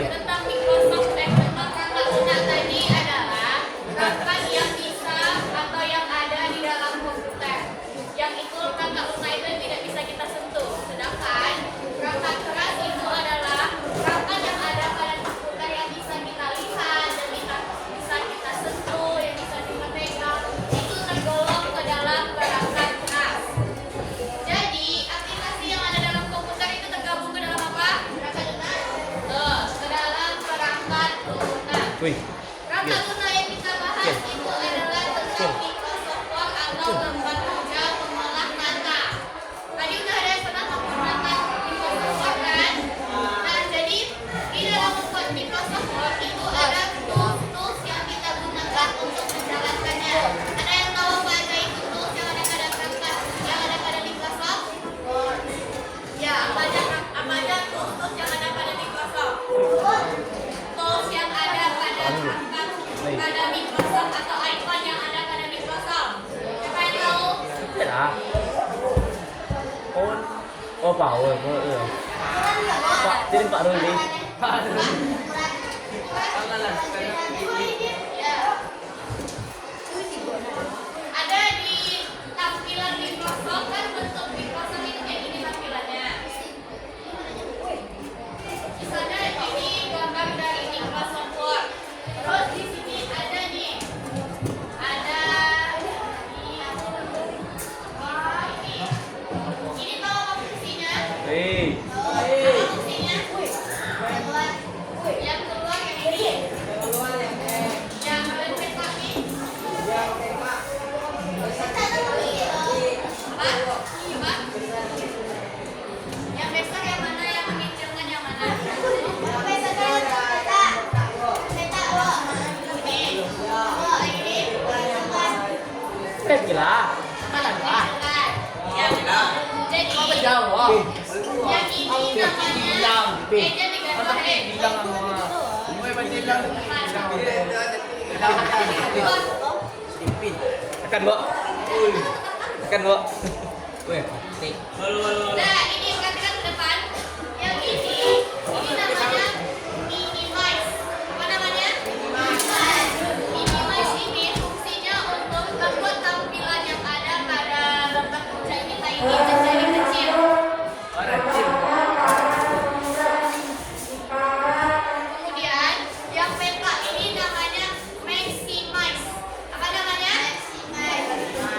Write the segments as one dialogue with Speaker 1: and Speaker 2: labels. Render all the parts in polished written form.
Speaker 1: tentang Microsoft tentang Kakak Luna tadi adalah perangkat yang bisa atau yang ada di dalam komputer. Yang itu Kakak Luna itu tidak bisa kita sentuh. Sedangkan perangkat keras itu adalah perangkat yang ada pada komputer yang bisa kita lihat dan bisa kita sentuh, yang bisa kita pegang. Itu tergolong ke dalam perangkat keras. Jadi aplikasi yang ada dalam komputer itu tergabung ke dalam apa? Perangkat lunak. Ke dalam perangkat lunak. Perangkat lunak yang kita bahas itu adalah tentang Microsoft Word atau lembar kerja pengolah kata. Tadi udah ada yang pernah menggunakan Microsoft Word kan? Nah, jadi di dalam Microsoft Word itu ada tools yang kita gunakan untuk menjalankannya. Ada yang tahu apa aja itu tools yang ada pada perangkat yang ada pada Microsoft? Ya, apa aja tools yang ada pada Microsoft? Tools yang ada pada perangkat pada Microsoft atau icon yang ada pada Microsoft. Siapa yang tahu?
Speaker 2: Oh, power. Pak, jadi Pak Ruli.
Speaker 1: Ada di tampilan Microsoft kan, bentuk Microsoft itu kayak gini tampilannya. Di sana ini gambar dari Microsoft Word. Terus di sini ada nih, ada ini tahu apa fungsinya? Apa fungsinya? Yang keluar yang ini. Yang berpeta nih. Apa? Coba. Yang besar yang mana? Yang mengecilkan yang mana? Ini.
Speaker 2: Gila.
Speaker 1: Yang itu. Jadi yang ini namanya meja digambar.
Speaker 2: Tekan, Mbok. Tekan, Mbok.
Speaker 1: Nah, ini perhatikan ke depan. Yang ini namanya minimize. Apa namanya? Minimize ini fungsinya untuk membuat tampilan yang ada pada lembar kerja kita ini menjadi kecil. Kemudian yang peta ini namanya maximize. Apa namanya?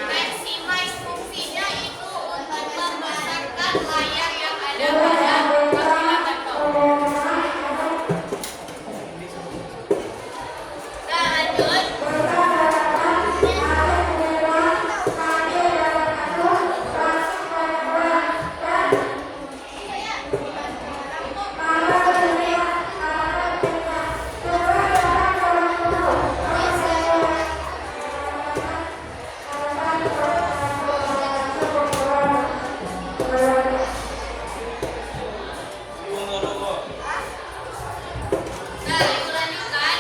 Speaker 1: Maximize fungsinya itu untuk membesarkan layar yang ada pada tampilan laptop. Nah, lanjut. Nah, itu lanjutkan.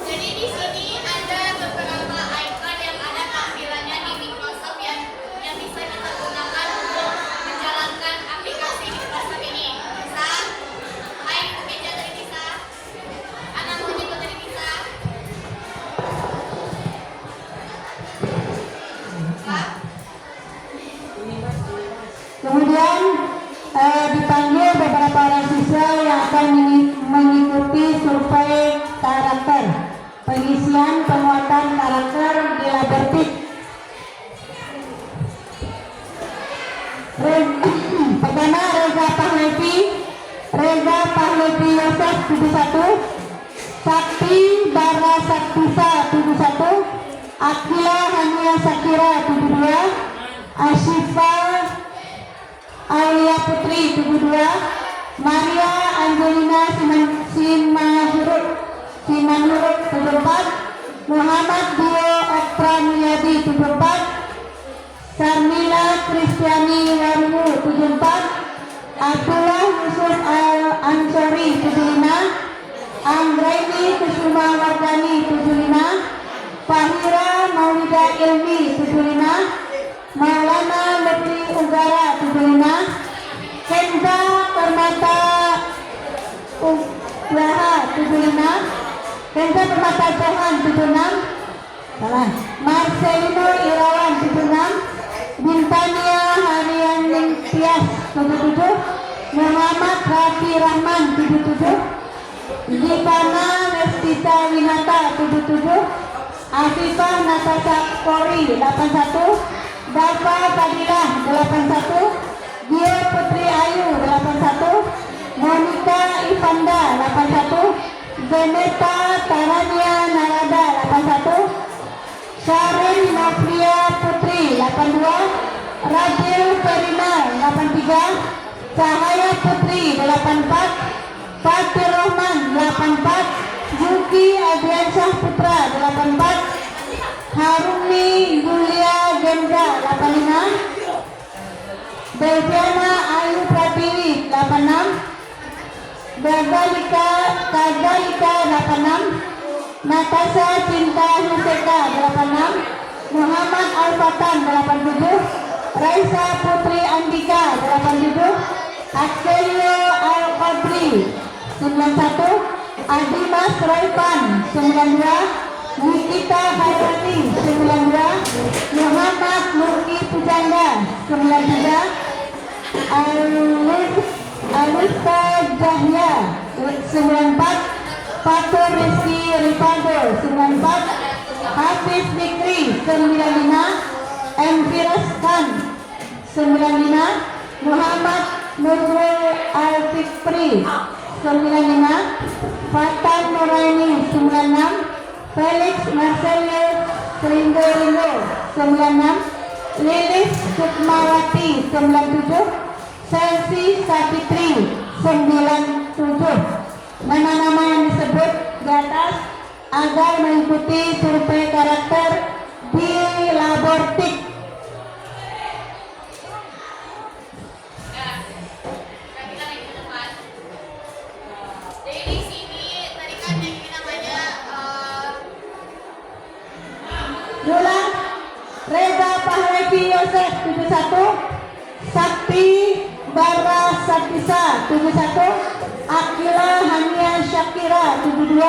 Speaker 1: Jadi di sini ada beberapa icon yang ada tampilannya di Microsoft yang bisa kita gunakan untuk menjalankan aplikasi Microsoft ini. Bisa? Hai, meja tadi bisa? Anak mau juga tadi bisa? Pak?
Speaker 3: Kemudian dipanggil beberapa orang siswa yang akan mengikuti survei karakter, pengisian penguatan karakter di Labertik. Pertama Reza Pahlevi Yosef 71, Sakti Bara Saktisa 71, Akila Hania Sakira 72, Ashifa Aulia Putri 72, Maria Angelina Simanurut 74, Muhammad Dio Okramiyadi 74, Sarmila Kristiani Warmu 74, Abdullah Yusuf Ansori 75, Anggraini Kusuma Wardani 75, Fahira Maulida Ilmi 75, Maulana Lutfi Ugara 75, Kenza Permata 75. Kenza Permata Johan 76. Salah. Marcelino Irawan 76. Bintania Harian Tias 77. Muhammad Rafi Rahman 77. Zipana Lestita Winata 77. Afifah Natasha Kori 81. Dava Fadilah 81. Gio Putri Ayu 81. Monica Ivanda 81. Beneta Tarania Narada 81. Sharin Novia Putri 82. Rajil Ferina 83. Cahaya Putri 84. Fatir Rahman 84. Yuki Adriansyah Putra 84. Harumi Yulia Genza 85. Deviana Ayu Pratiwi 86. Kazalika 86. Natasha Cinta Huseka 86. Muhammad Al-Fatan 87. Raisa Putri Andika 87. Akselio Al-Qadri 91. Adimas Raipan 92. Nikita Hairani 92. Muhammad Nurki Pujanda 93. Alista Jahya 94. Fatur Rizky Ripado 94. Hafiz Fikri 95. M. Firas Khan 95. Muhammad Nurul Al-Fikri 95. Fatan Nuraini 96. Felix Marcelo Ringo 96. Lilis Sukmawati 97. Selsi Sapitri 97. Nama-nama yang disebut di atas agar mengikuti survei karakter di Labortik.
Speaker 1: Kita naik ke depan. Jadi di sini tadi kan yang ini namanya
Speaker 3: Ulang. Reza Pahlevi Yosef 71. Sakti Bara Saktisa 71. Akila Hania Syakira 72.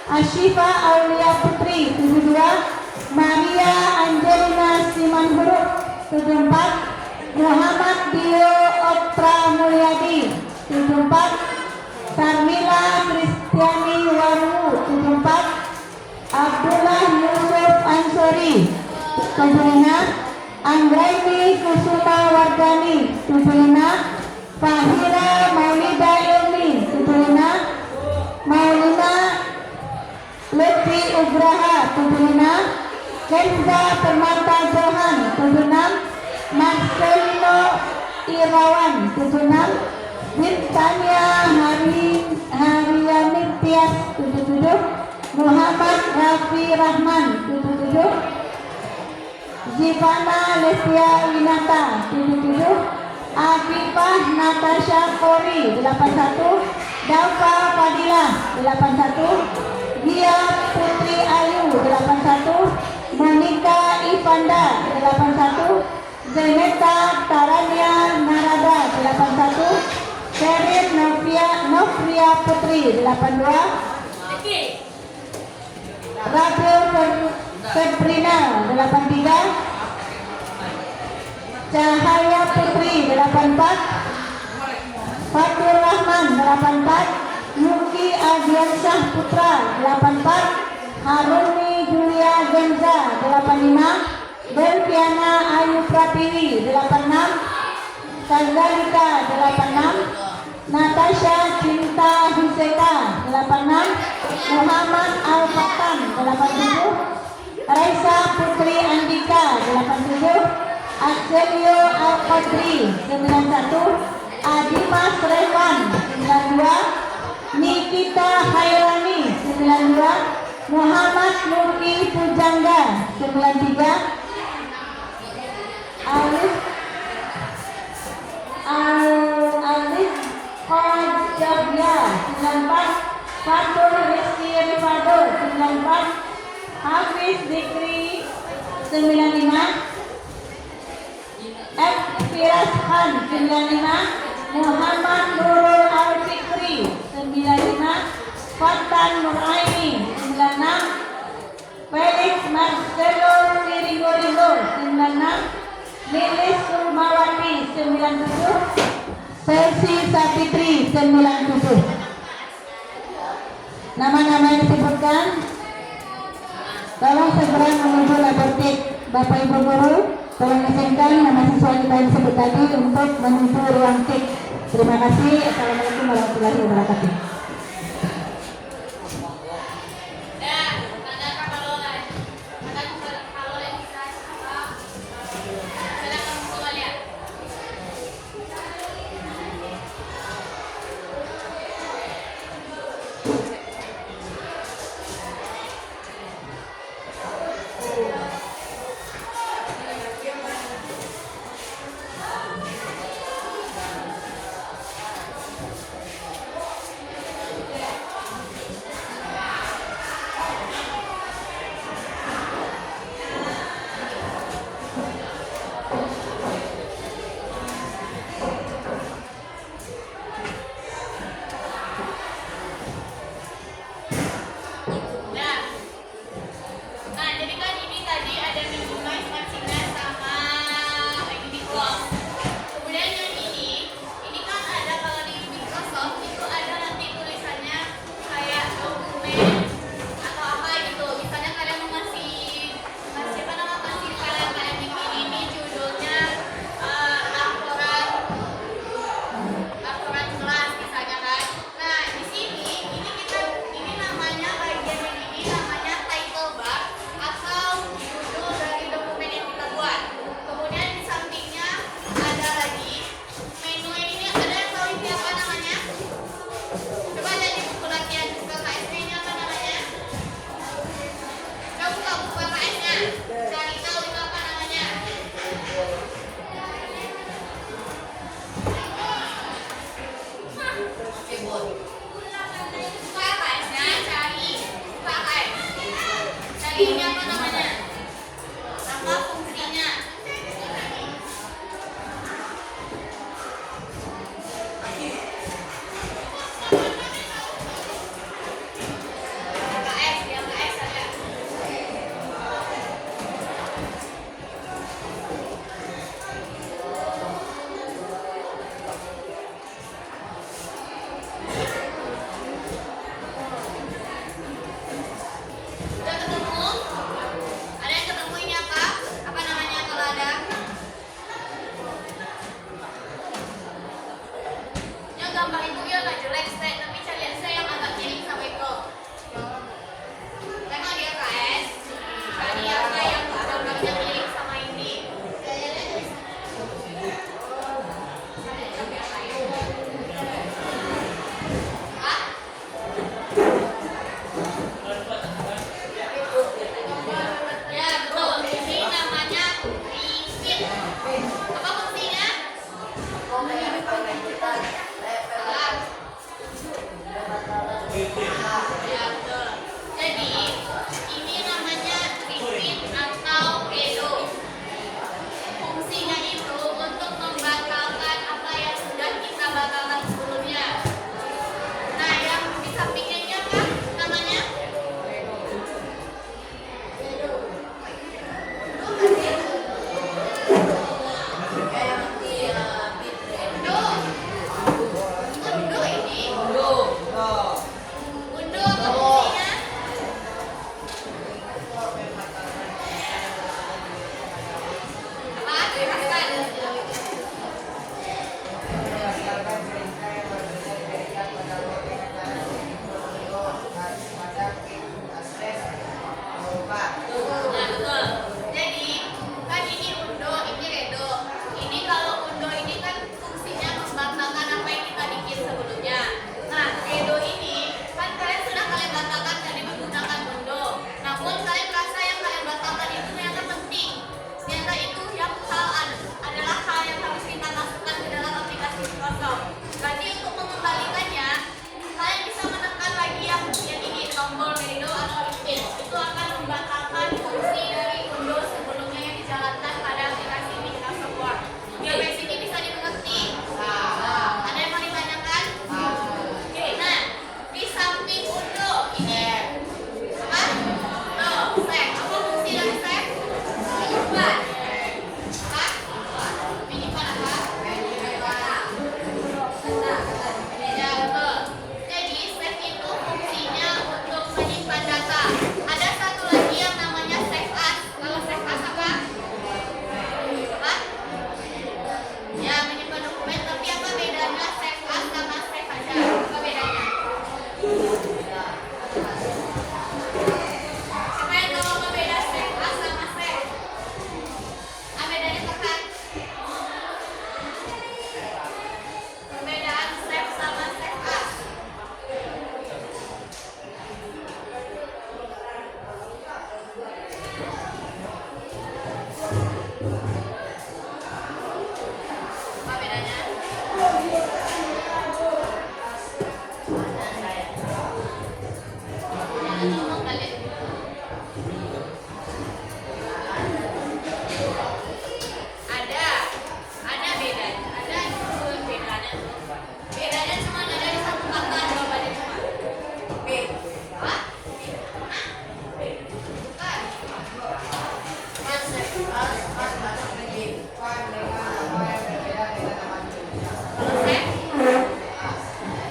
Speaker 3: Ashifa Aulia Putri 72. Maria Angelina Simanhuruk 74. Muhammad Dio Optra Mulyadi 74. Sarmila Kristiani Waru 74. Abdullah Yusuf Ansori 75. Anggraini Kusuma Wardani 75. Fahira Maulida Ilmi 75. Maulina Lutfi Ugraha 75. Kenza Permata Johan 76. Marcelino Irawan 76. Bintania Hariani Tias 77. Muhammad Rafi Rahman 77. Zivana Lestia Winata 77. Afifah Natasha Kori 81. Dava Fadilah 81. Gia Putri Ayu 81. Monica Ivanda 81. Zeneta Tarania Narada 81. Sherin Novia Putri 82. Rabil Febrina 83. Cahaya Putri 84. Fatur Rahman 84. Yuki Adriansyah Putra 84. Harumi Julia Genza 85. Belviana Ayu Pratiwi 86. Kazalika 86. Natasha Cinta Huseka 86. Muhammad Al-Fatan 87. Raisa Putri Andika 87. Akselio Al-Qadri 91. Adimas Revan 92. Nikita Hairani 92. Muhammad Nurki Pujangga 93. Alif Qadjabya 94. Fatur Rizky Rifado 94. Hafiz Zikri 95. F. Firas Khan 95. Muhammad Nurul Al-Fikri 95. Fatan Nuraini 96, Felix Marcelo Riringo 96, Lilis Surmawati 97, Persi Sapitri 97. Nama-nama yang disebutkan tolong segera menuju laboratorium. Bapak Ibu Guru, tolong izinkan nama siswa kita yang disebut tadi untuk menuju ruang cek. Terima kasih. Assalamualaikum warahmatullahi wabarakatuh.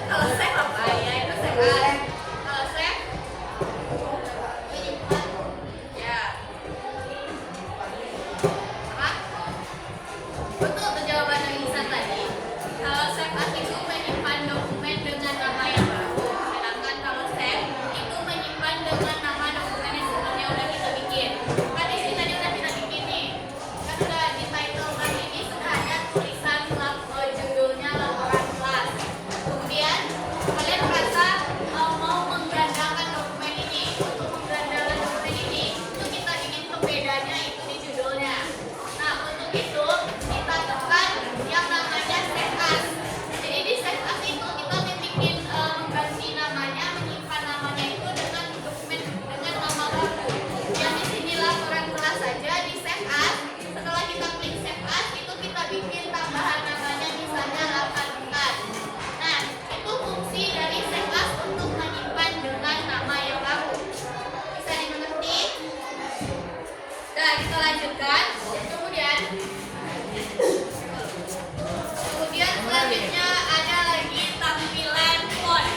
Speaker 1: Kalau save apa ya? Itu save as. Kalau save ya. Apa? Betul tuh jawaban yang Lisa tadi. Kalau save as itu menyimpan dokumen dengan nama yang baru. Sedangkan kalau save itu menyimpan dengan nama dokumen yang sebelumnya udah kita bikin. Kan di sini tadi udah kita bikin nih. Kan udah di title kan ini sudah ada tulisan judulnya laporan kelas. Kemudian kalian merasa mau menggandakan dokumen ini. Untuk menggandakan dokumen ini, itu kita bikin pembedanya itu di judulnya. Nah, untuk itu kita tekan yang namanya save as. Jadi di save as itu kita bikin mengganti namanya, menyimpan namanya itu dengan dokumen dengan nama baru. Yang di sini laporan kelas saja di save as. Setelah kita klik save as, itu kita bikin tambahan namanya misalnya 84. Nah, itu fungsi dari save as untuk menyimpan dengan nama yang baru. Bisa dimengerti? Nah, kita lanjutkan. Kemudian selanjutnya ada lagi tampilan font.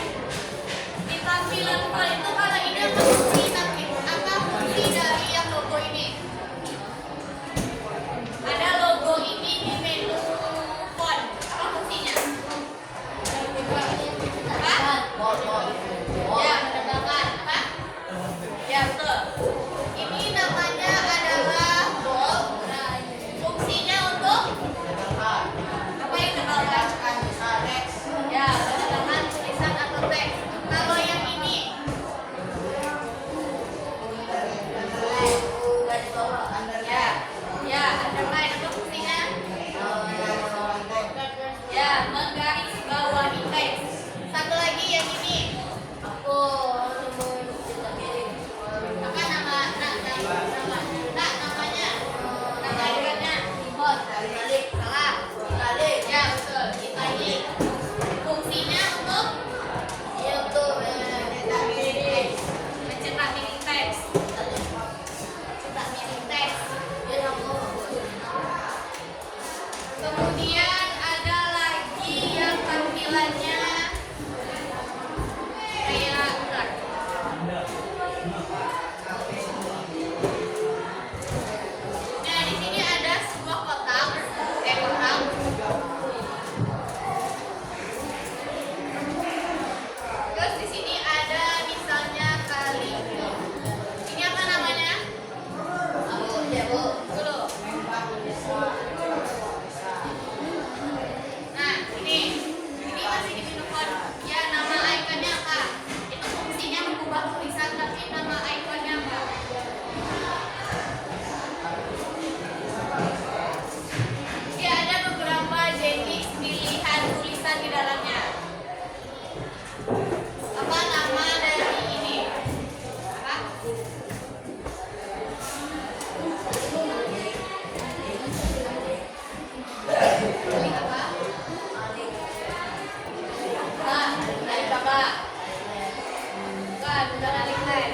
Speaker 1: Di tampilan font itu kalau ini apa fungsi dari yang logo ini? Ada logo ini di menu font. Apa fungsinya? Apa? Ya, menambahkan apa? Ya, betul. Ini namanya adalah bold. Nah, fungsinya untuk apa yang dibawakan? Ya, menambahkan tulisan atau teks. Kalau yang ini, ya, underline apa fungsinya? Ya, menggaris bawahi teks. Satu lagi yang ini. Apa namanya? Nama ikannya? Salah. Ya, betul. Itali. Fungsinya untuk mencetak mini teks. Cetak mini teks. Kemudian ada lagi yang tampilannya kayak bentar. Nah, di sini ada sebuah kotak. Terus di sini ada misalnya kali. Ini apa namanya? Dulu. Nah, ini masih di menu font. Ya, nama ikonnya apa? Itu fungsinya mengubah tulisan, tapi nama ikonnya apa? Ya, ada beberapa jenis pilihan tulisan di dalamnya. Apa nama dari ini? Apa? Ini apa? Alibaba. Bukan Alifan.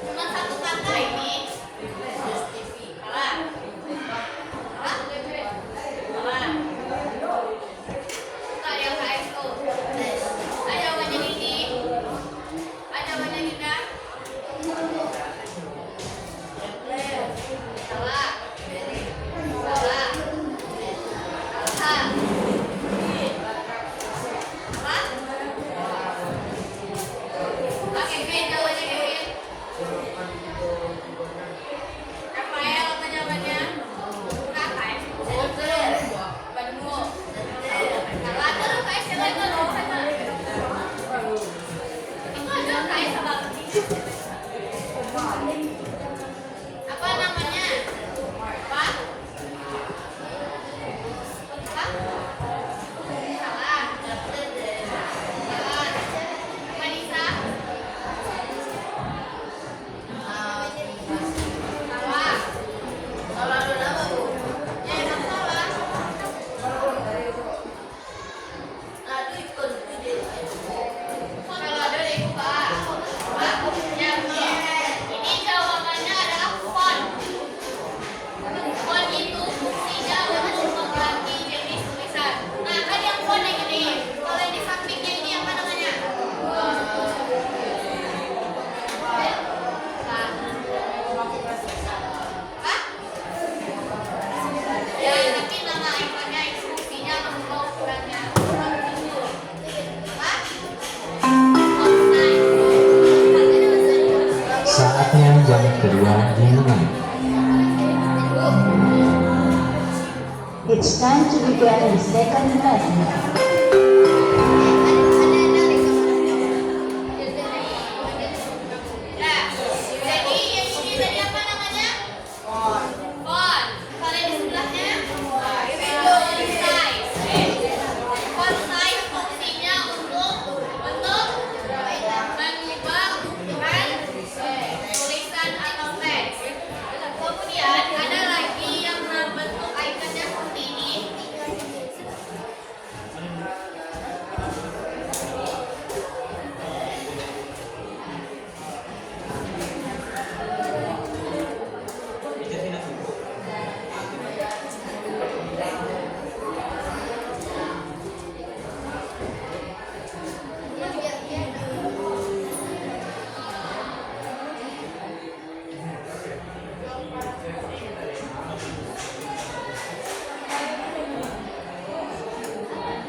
Speaker 1: Cuma satu kata ini. Salah. Salah. Tak yang KSO. Ada jawabannya ini. Ada jawabannya kita. Salah. Salah. Salah. Apa? Oke, Kevin, jawabannya Kevin. Rafael, apa jawabannya? KKS. Bandung. Salah, ada KS yang lain loh. Itu ada KS apa? Apa namanya? Apa? Apa? Salah. Salah. Manisa. Salah. Ya, emang salah. Kalau ada deh, Pak. Pak, ya, betul.
Speaker 4: Saatnya jam kedua dimulai.
Speaker 3: It's time to begin the second lesson.
Speaker 1: Nah, jadi yang ini tadi apa namanya? Font. Kalau yang di sebelahnya? Font size. Font size fungsinya untuk mengubah ukuran tulisan atau teks. Kemudian ada lagi yang berbentuk ikonnya seperti ini.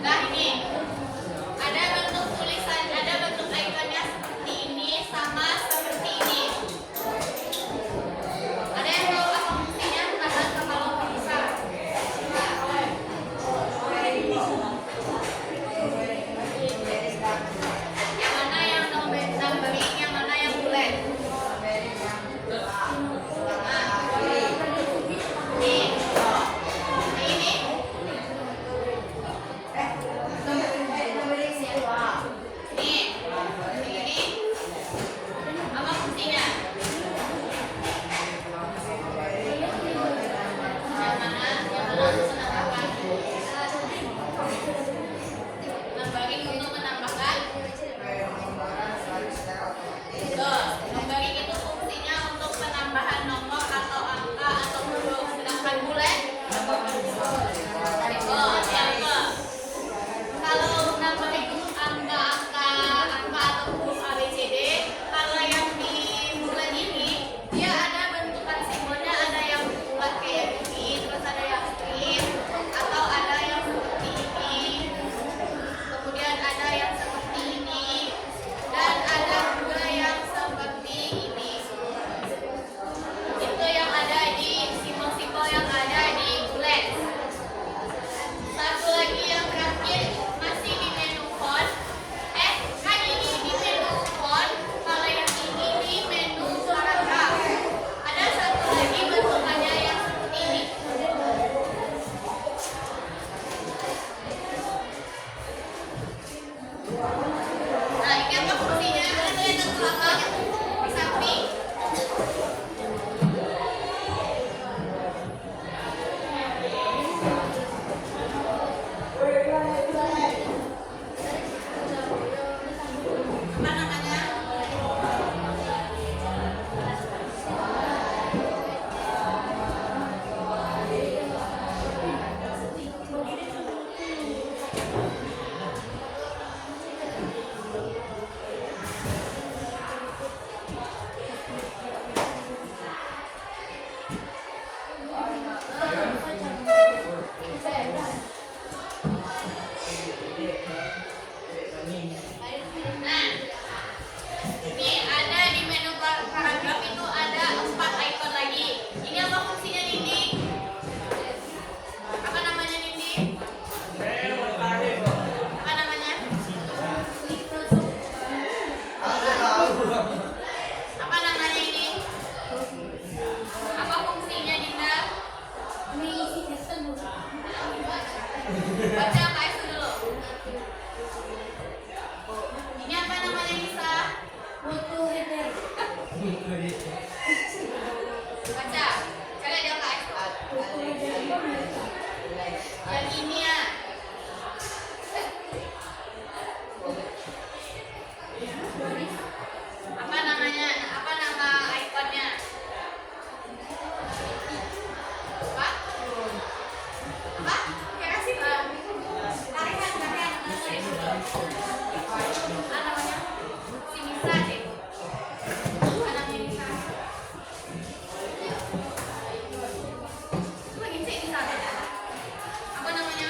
Speaker 1: Nah ini ada bentuk tulisan, ada bentuk ikonnya seperti ini sama seperti ini. Ada yang tahu apa fungsinya? Kalian kalau bisa. Yang mana yang numbering, yang mana yang bulat? Ini. Ini apa fungsinya? Yang mana untuk menambahkan? Numbering untuk menambahkan. Numbering itu fungsinya untuk penambahan nomor atau angka atau huruf. Sedangkan bulat kalau numbering angka atau huruf A B C D, kalau yang di bulan ini dia ada bentukan simbolnya, ada yang bulat kayak gini, terus ada yang strip, atau ada yang seperti ini, kemudian ada yang seperti ini, dan ada juga yang seperti ini. Itu yang ada di simbol-simbol yang ada di bulat. Satu lagi yang terakhir masih di menu font. Kan ini di menu font, kalau yang ini di menu paragraf. Ada satu lagi bentukannya yang seperti ini. Nah, ini apa fungsinya? Ada yang ke belakang, di samping. Apa namanya? Nah, ini ada di menu paragraf itu ada 4 icon lagi. Ini apa fungsinya, Nindi? Apa namanya, Nindi? Apa namanya? Apa namanya ini? Apa fungsinya, Dinda? Baca KS dulu. Ini apa namanya, Nisa? Baca. Cari aja KS. Yang ini ya. Apa namanya? Apa nama ikonnya? Apa? Apa? Kira sih, Bang. Tarikan. Apa namanya? Si Nisa deh. Apa namanya Nisa? Lagi sih Nisa. Apa namanya?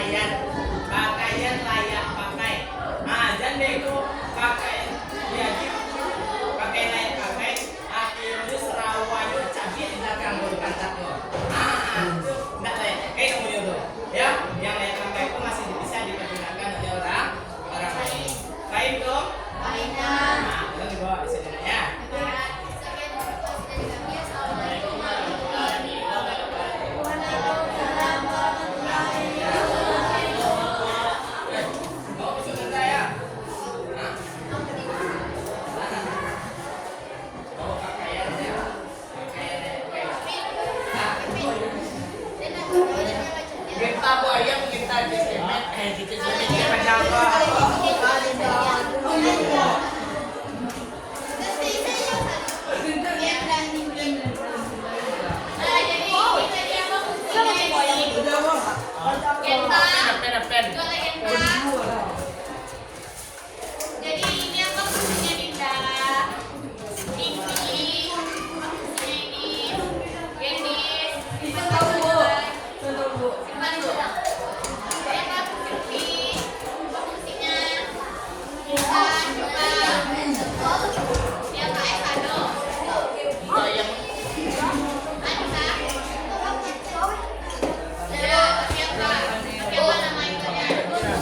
Speaker 5: pakaian. Pakaian layak pakai. Ah, jangan itu pakai ya pakai layak pakai. Akhirnya serawayu cabai di belakang bukan cakno. Itu enggak layak. Kayak kamu itu. Ya, yang layak pakai itu masih bisa dipergunakan oleh orang lain. Baik dong? Baik. Nah, kita dibawa di sini ya. Kita buaya kita di semet di semet penjaga.
Speaker 1: Jadi ini apa fungsinya Dinda? Ini Gendis, simpan dulu. Saya apa fungsinya? Bisa coba. Yang kayak kado. Anissa. Tapi apa? Yang mana mainnya?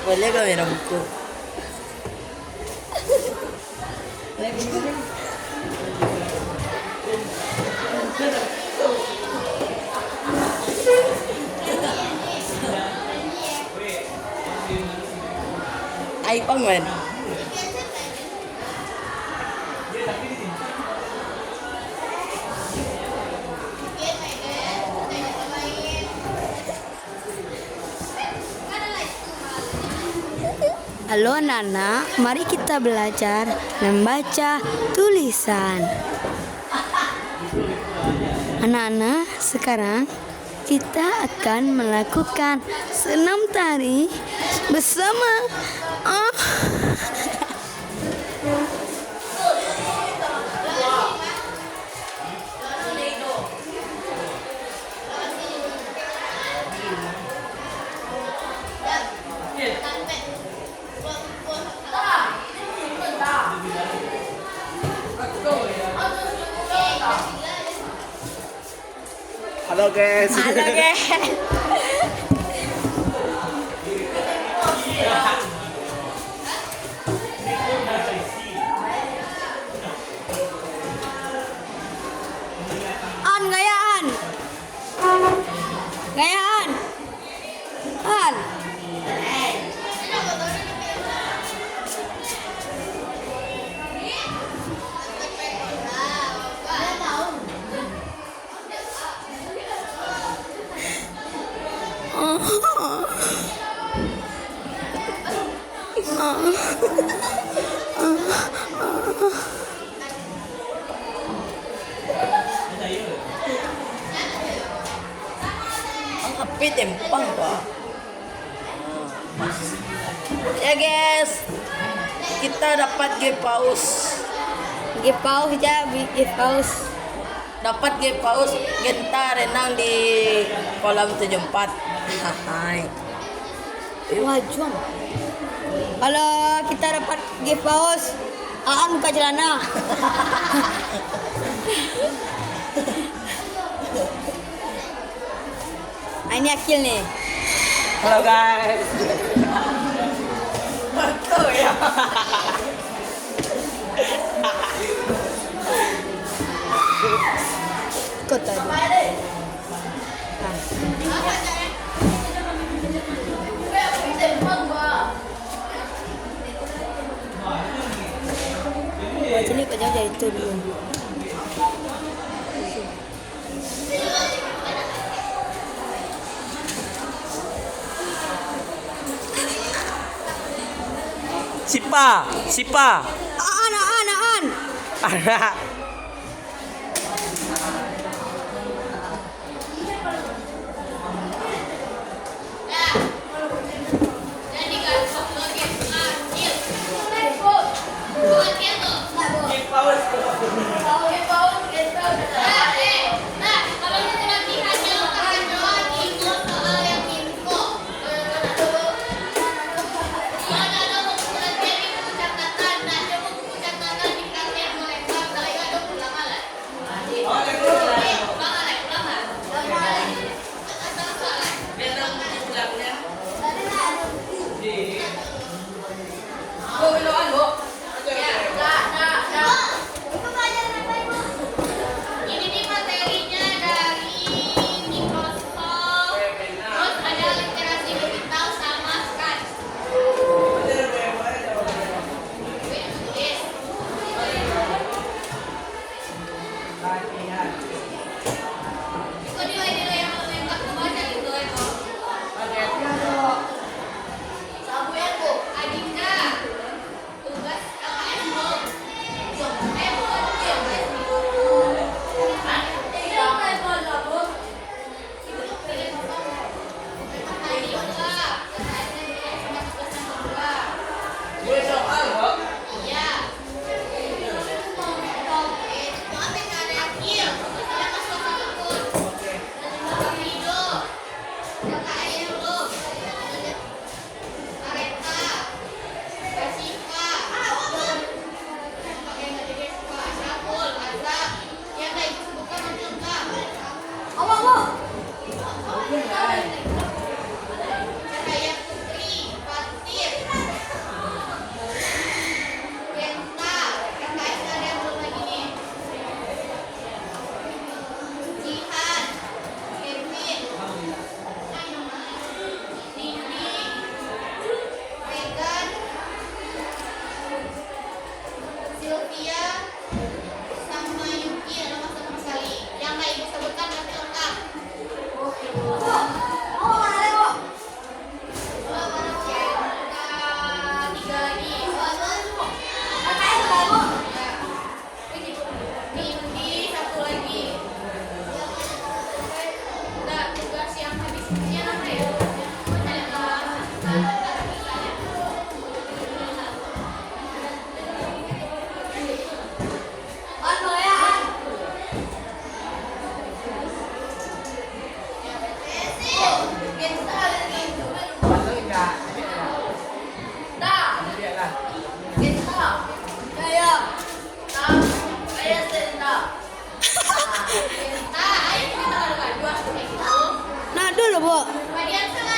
Speaker 6: Boleh gak merah buku? Ay, paman.
Speaker 7: Halo anak-anak, mari kita belajar membaca tulisan. Anak-anak, sekarang kita akan melakukan senam tari bersama.
Speaker 2: Halo guys.
Speaker 7: Halo guys. An gayaan. Gayaan. An.
Speaker 6: Ang hapit empang pa. Ya guys, kita dapat game paus.
Speaker 7: Give pause ya, give pause.
Speaker 6: Dapat game paus, kita renang di kolam 74. Hai.
Speaker 7: Wah, juang. Kalau kita dapat give pause, Aan buka celana. Ini Akil nih.
Speaker 2: Halo guys.
Speaker 6: Betul ya.
Speaker 7: Ikut tadi. Buat sini kau jauh dari itu dulu.
Speaker 2: Sipa.
Speaker 7: Aan.
Speaker 1: Jadi kan bagian kecil. Bukan gitu. Nah, kalau itu latihannya akan doang ingat soal yang info. Ada buku latihan di buku catatan. Nah, coba buku catatan dipraktek oleh Pak. Yang apa ya?
Speaker 7: Nah, dulu, Bu.
Speaker 1: Bagian sana.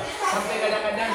Speaker 5: Sampai kadang-kadang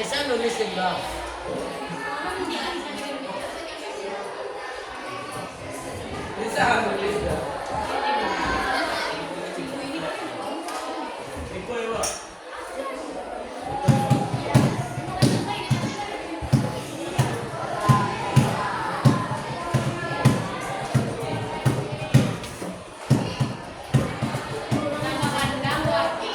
Speaker 6: Indonesia nulis juga.
Speaker 5: bisa nulis. Ibu ibu.
Speaker 1: Nama kandang wakil.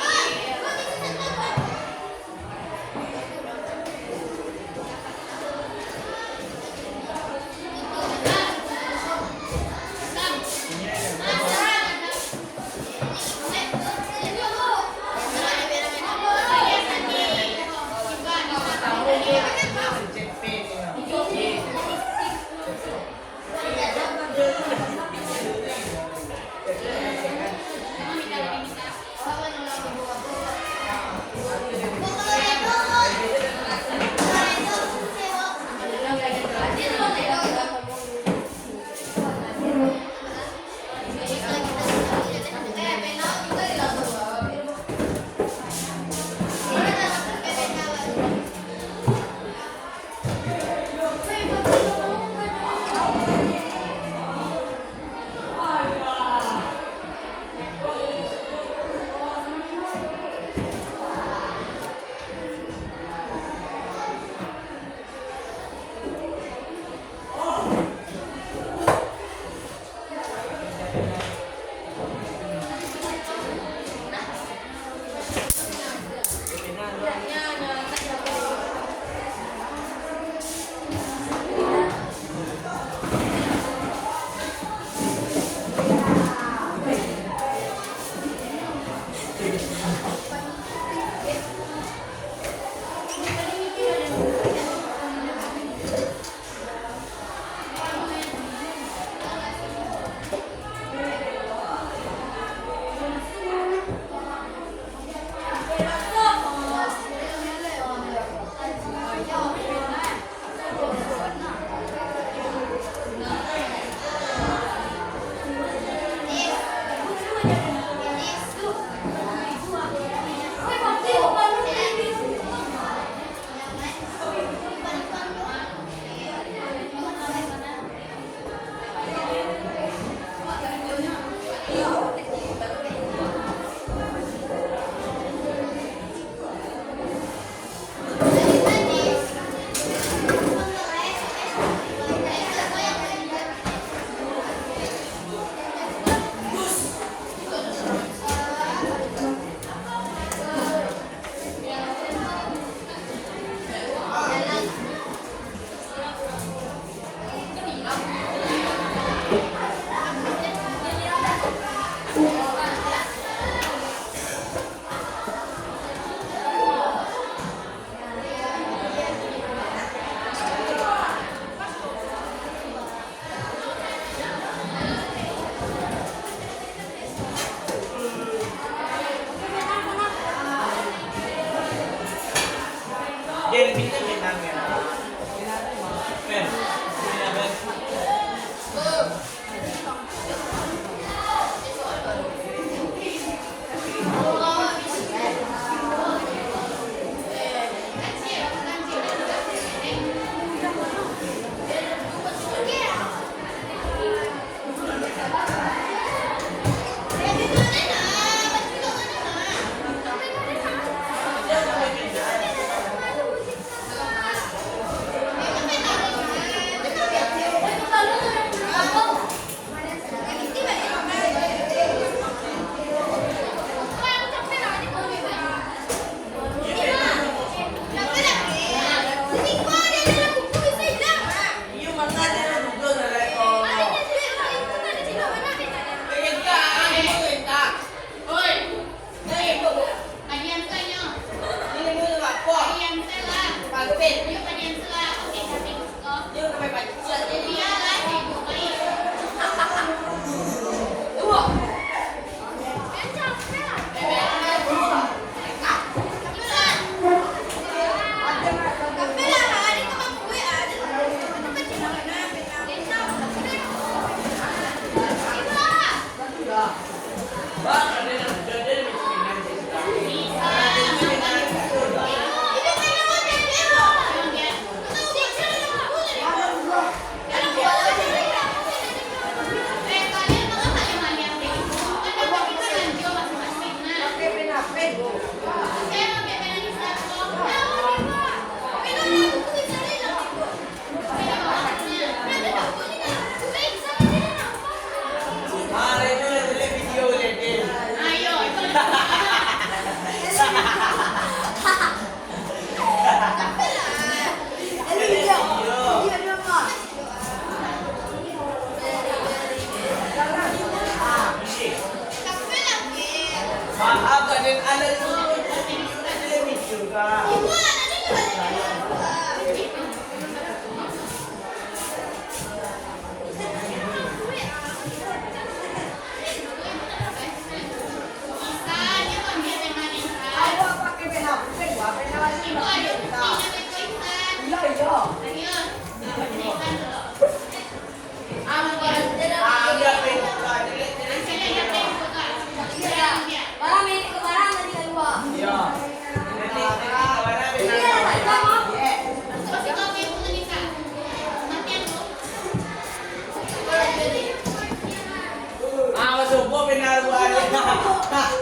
Speaker 5: pinaruan.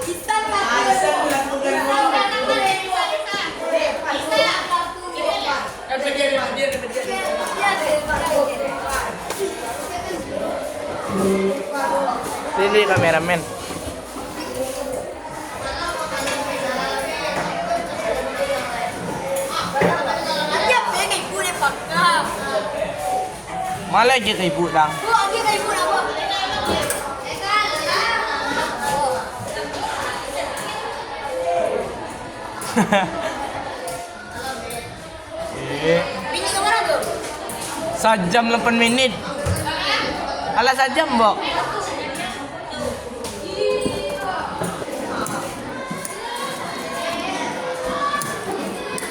Speaker 7: Kita
Speaker 5: Asa bulan-bulan mo.
Speaker 2: Ini kameramen.
Speaker 7: Dia pengen punya pakam.
Speaker 2: Malah je kay lang.
Speaker 7: Buat dia kayak punya apa? Bini kemana tuh?
Speaker 2: Sajam 8 menit. Ala sajam, Bok.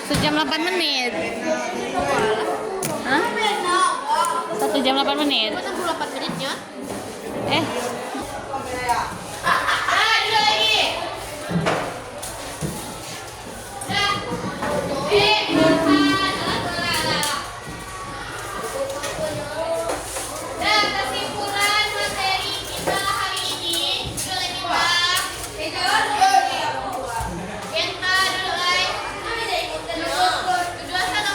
Speaker 1: Sejam 8 menit. Hah? 1 jam 8 menit.
Speaker 7: 8 menitnya.
Speaker 1: Eh. Dua lagi. Dan kesimpulan materi kita hari ini kita dulu kedua sana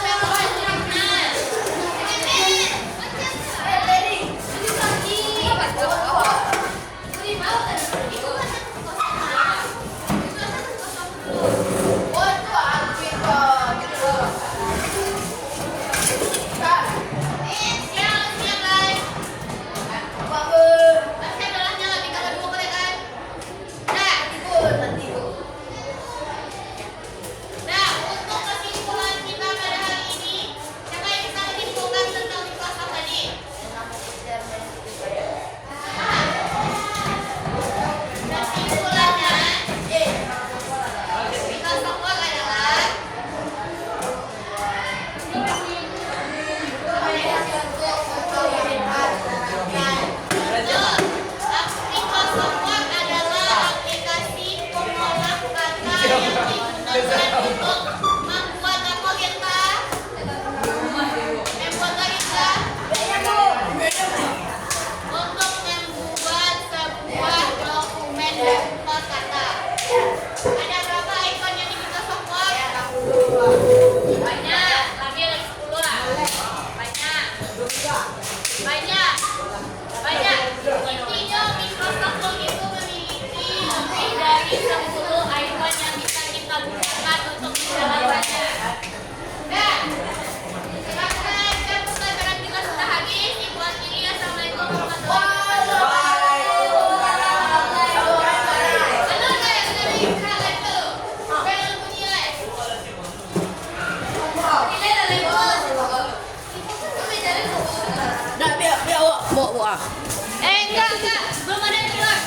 Speaker 1: Enggak, belum ada yang keluar.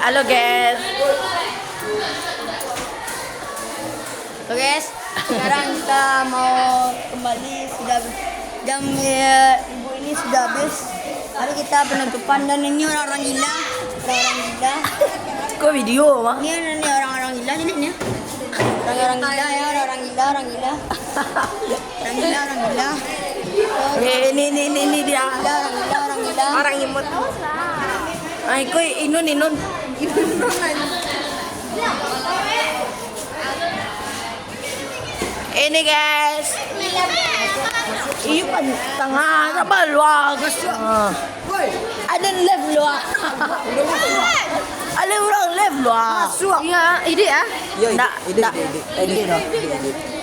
Speaker 6: Halo guys.
Speaker 7: Oke guys, sekarang kita mau kembali sudah jam ibu ini sudah habis. Mari kita penutupan dan ini orang-orang gila, orang-orang gila.
Speaker 6: Kok video, Mak?
Speaker 7: Ini orang-orang gila ini. Orang-orang gila ya, orang-orang gila, orang gila. Orang gila, orang gila.
Speaker 6: Ini dia.
Speaker 7: Orang gila, orang gila.
Speaker 6: Orang imut. Ay, koy, inun. Ini guys. Iyo kan tanga sa balwa gusto. Ada left luar. Ada orang left luar.
Speaker 7: Iya, ini ya.
Speaker 6: Ini.